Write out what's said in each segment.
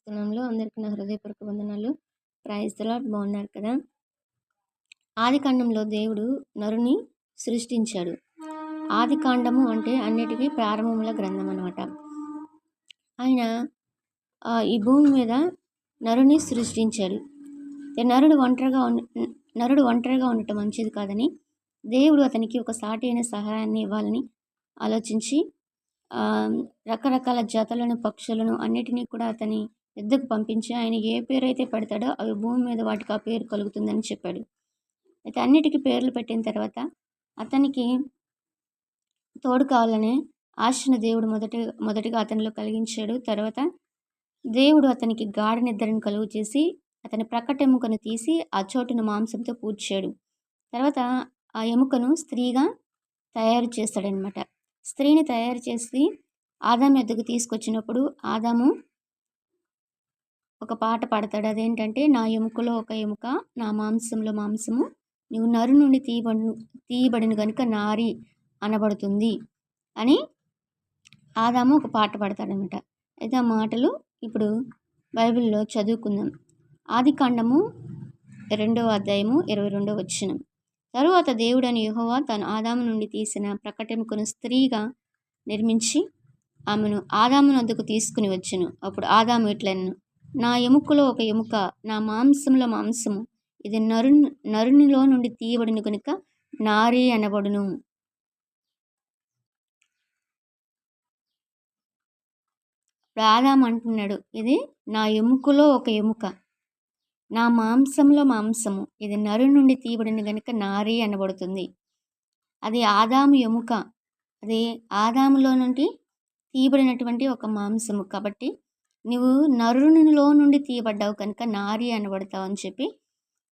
స్తోత్రంలో అందరికీ నా హృదయపూర్వక వందనాలు. Praise the Lord. బాగున్నారు కదా? ఆదికాండంలో దేవుడు నరుని సృష్టించాడు. ఆదికాండము అంటే అన్నిటికీ ప్రారంభముల గ్రంథం అన్నమాట. ఆయన ఈ భూమి మీద నరుని సృష్టించాడు. నరుడు ఒంటరిగా ఉండటం మంచిది కాదని దేవుడు అతనికి ఒక సాటి అయిన సహాయాన్ని ఇవ్వాలని ఆలోచించి రకరకాల జాతులను, పక్షులను అన్నిటినీ కూడా అతని యుద్ధకు పంపించి ఆయన ఏ పేరైతే పెడతాడో అవి భూమి మీద వాటికి ఆ పేరు కలుగుతుందని చెప్పాడు. అయితే అన్నిటికీ పేర్లు పెట్టిన తర్వాత అతనికి తోడు కావాలనే ఆశను దేవుడు మొదటిగా అతనిలో కలిగించాడు. తర్వాత దేవుడు అతనికి గాఢ నిద్రను కలుగు చేసి అతని ప్రక్కట ఎముకను తీసి ఆ చోటును మాంసంతో పూడ్చాడు. తర్వాత ఆ ఎముకను స్త్రీగా తయారు చేస్తాడనమాట. స్త్రీని తయారు చేసి ఆదాము ఎద్దుకు తీసుకొచ్చినప్పుడు ఆదాము ఒక పాట పాడతాడు. అదేంటంటే, నా ఎముకలో ఒక ఎముక, నా మాంసంలో మాంసము, నువ్వు నరు నుండి తీయబడిన కనుక నారి అనబడుతుంది అని ఆదాము ఒక పాట పాడతాడనమాట. అయితే ఆ మాటలు ఇప్పుడు బైబిల్లో చదువుకుందాం. ఆదికాండము 2వ అధ్యాయము 22వ వచనం. తరువాత దేవుడని యెహోవా తాను ఆదాము నుండి తీసిన ప్రక్కటెముకను స్త్రీగా నిర్మించి ఆమెను ఆదాము వద్దకు తీసుకుని వచ్చెను. అప్పుడు ఆదాము ఇట్లనెను, నా ఎముకలో ఒక ఎముక, నా మాంసంలో మాంసము, ఇది నరునిలో నుండి తీయబడిన కనుక నారీ అనబడును. ఇప్పుడు ఆదాము అంటున్నాడు, ఇది నా ఎముకలో ఒక ఎముక, నా మాంసంలో మాంసము, ఇది నరు నుండి తీయబడిన కనుక నారీ అనబడుతుంది. అది ఆదాము ఎముక, అది ఆదాములో నుండి తీయబడినటువంటి ఒక మాంసము. కాబట్టి నువ్వు నరునిలో నుండి తీయబడ్డావు కనుక నారీ అనబడతావు అని చెప్పి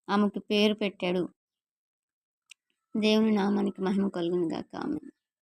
ఆమెకు పేరు పెట్టాడు. దేవుని నామానికి మహిమ కలుగును గాక. ఆమేన్.